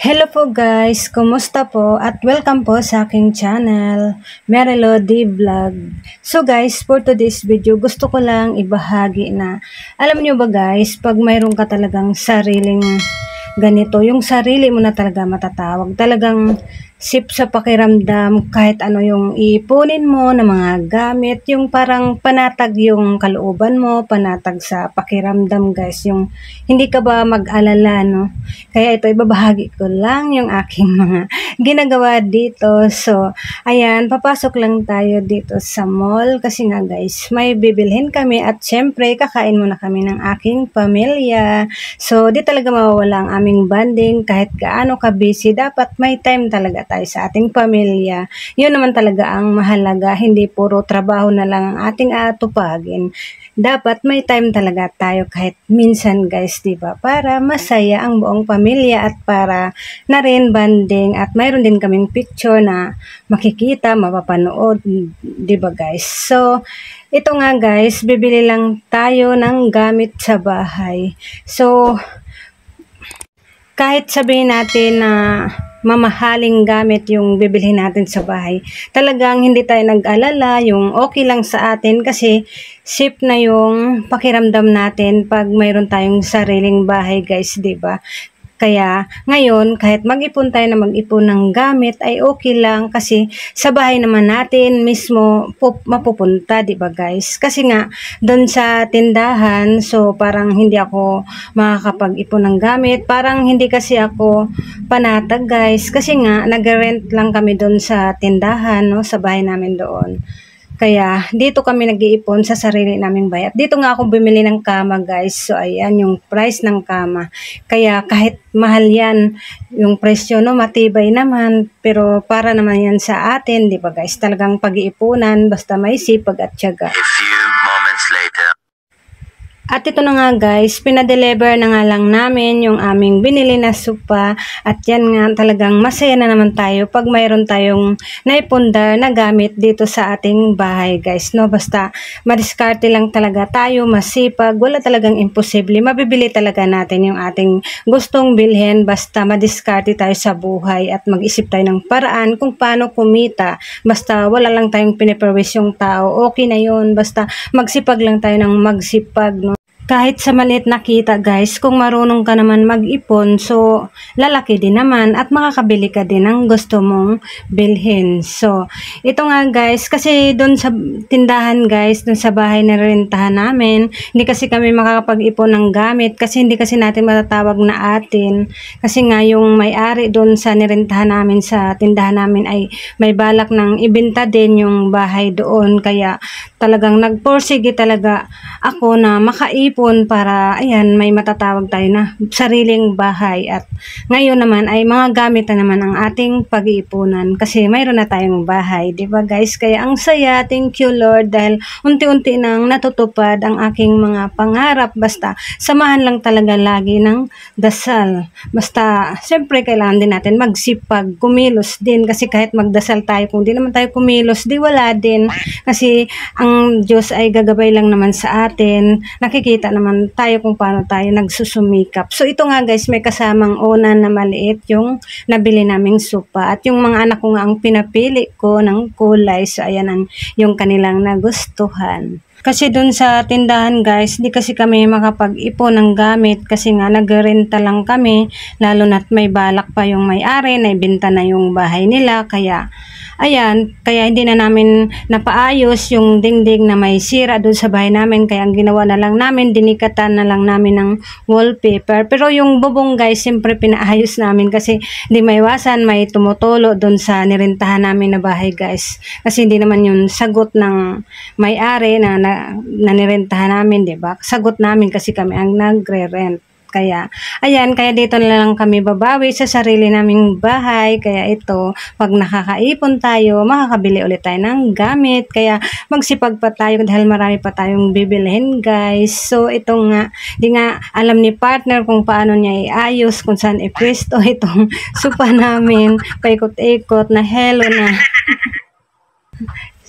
Hello po guys, kumusta po at welcome po sa aking channel, Merelo D Vlog. So guys, for today's video, gusto ko lang ibahagi na, alam nyo ba guys, pag mayroon ka talagang sariling ganito, yung sarili mo na talaga matatawag, talagang sip sa pakiramdam kahit ano yung ipunin mo na mga gamit, yung parang panatag yung kalooban mo, panatag sa pakiramdam guys, yung hindi ka ba mag-alala, no? Kaya ito, ibabahagi ko lang yung aking mga ginagawa dito. So, ayan, papasok lang tayo dito sa mall kasi nga guys, may bibilhin kami at syempre, kakain muna kami ng aking pamilya. So, di talaga mawawala ang aming bonding kahit gaano ka-busy, dapat may time talaga tayo sa ating pamilya. Yun naman talaga ang mahalaga, hindi puro trabaho na lang ang ating atupagin. Dapat may time talaga tayo kahit minsan guys, diba? Para masaya ang buong pamilya at para na rin banding at mayroon din kaming picture na makikita, mapapanood, diba guys? So, ito nga guys, bibili lang tayo ng gamit sa bahay. So, kahit sabihin natin na mamahaling gamit yung bibilhin natin sa bahay, talagang hindi tayo nag-alala, yung okay lang sa atin kasi safe na yung pakiramdam natin pag mayroon tayong sariling bahay guys, diba? Kaya ngayon, kahit mag-ipon tayo na mag-ipon ng gamit ay okay lang kasi sa bahay naman natin mismo mapupunta, di ba guys? Kasi nga, doon sa tindahan, so parang hindi ako makakapag-ipon ng gamit. Parang hindi kasi ako panatag guys. Kasi nga, nag-rent lang kami doon sa tindahan, no? Sa bahay namin doon. Kaya, dito kami nag-iipon sa sarili naming bahay. At dito nga ako bumili ng kama, guys. So, ayan yung price ng kama. Kaya, kahit mahal yan, yung presyo, no, matibay naman. Pero, para naman yan sa atin, di ba, guys? Talagang pag-iipunan, basta may sipag at tiyaga. A few moments later. At ito na nga guys, pinadeliver na nga lang namin yung aming binili na sopa. At yan nga, talagang masaya na naman tayo pag mayroon tayong naipundar na gamit dito sa ating bahay guys, no? Basta madiskarte lang talaga tayo, masipag, wala talagang imposible. Mabibili talaga natin yung ating gustong bilhin, basta madiskarte tayo sa buhay at mag-isip tayo ng paraan kung paano kumita. Basta wala lang tayong piniperwis yung tao, okay na yun. Basta magsipag lang tayo ng magsipag, no? Kahit sa maliit na kita guys, kung marunong ka naman mag-ipon, so lalaki din naman at makakabili ka din ng gusto mong bilhin. So, ito nga guys, kasi doon sa tindahan guys, doon sa bahay na rentahan namin, hindi kasi kami makakapag-ipon ng gamit kasi hindi kasi natin matatawag na atin. Kasi nga yung may-ari doon sa nirentahan namin sa tindahan namin ay may balak ng ibenta din yung bahay doon. Kaya talagang nagporsige talaga ako na makaipon para ayan may matatawag tayo na sariling bahay. At ngayon naman ay mga gamit na naman ang ating pag-iipunan kasi mayroon na tayong bahay, di ba guys? Kaya ang saya, thank you Lord, dahil unti-unti nang natutupad ang aking mga pangarap. Basta samahan lang talaga lagi ng dasal. Basta syempre kailangan din natin magsipag, kumilos din kasi kahit magdasal tayo, kung di naman tayo kumilos, di wala din. Kasi ang Diyos ay gagabay lang naman sa atin. Nakikita naman tayo kung paano tayo nagsusumikap. So ito nga guys, may kasamang unan na maliit yung nabili naming sopa. At yung mga anak ko nga ang pinapili ko ng kulay. So ayan ang yung kanilang nagustuhan. Kasi dun sa tindahan guys, di kasi kami makapag-ipon ng gamit kasi nga nagrenta lang kami, lalo na't may balak pa yung may-ari na ibenta na yung bahay nila. Kaya ayan, kaya hindi na namin napaayos yung dingding na may sira doon sa bahay namin. Kaya ang ginawa na lang namin, dinikatan na lang namin ng wallpaper. Pero yung bubong guys, siyempre pinaayos namin kasi di maiwasan may tumutulo doon sa nirentahan namin na bahay guys. Kasi hindi naman yung sagot ng may-ari na nirentahan namin, di ba? Sagot namin kasi kami ang nagre-rent. Kaya, ayan, kaya dito na lang kami babawi sa sarili naming bahay. Kaya ito, pag nakakaipon tayo, makakabili ulit tayo ng gamit. Kaya, magsipag pa tayo dahil marami pa tayong bibilhin, guys. So, ito nga, di nga alam ni partner kung paano niya iayos, kung saan ipwesto itong sopa namin. Paikot-ikot na hello na.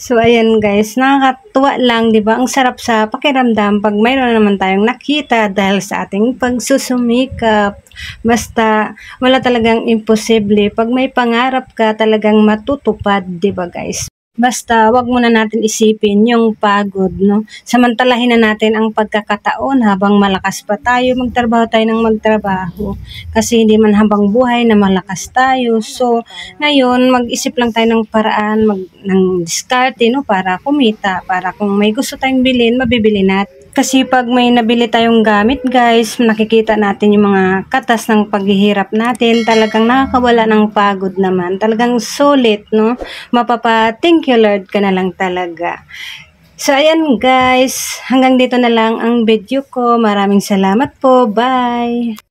So, ayan guys, nakakatuwa lang, di ba? Ang sarap sa pakiramdam pag mayroon na naman tayong nakita dahil sa ating pagsusumikap. Basta wala talagang imposible. Pag may pangarap ka, talagang matutupad, 'di ba guys? Basta wag muna natin isipin yung pagod, no? Samantalahin na natin ang pagkakataon habang malakas pa tayo, magtrabaho tayo ng magtrabaho. Kasi hindi man habang buhay na malakas tayo. So, ngayon, mag-isip lang tayo ng paraan, ng diskarte, no? Para kumita, para kung may gusto tayong bilhin, mabibili natin. Kasi pag may nabili tayong gamit guys, nakikita natin yung mga katas ng paghihirap natin, talagang nakakawala ng pagod naman. Talagang sulit, no? Thank you Lord ka na lang talaga. So ayan guys, hanggang dito na lang ang video ko. Maraming salamat po. Bye!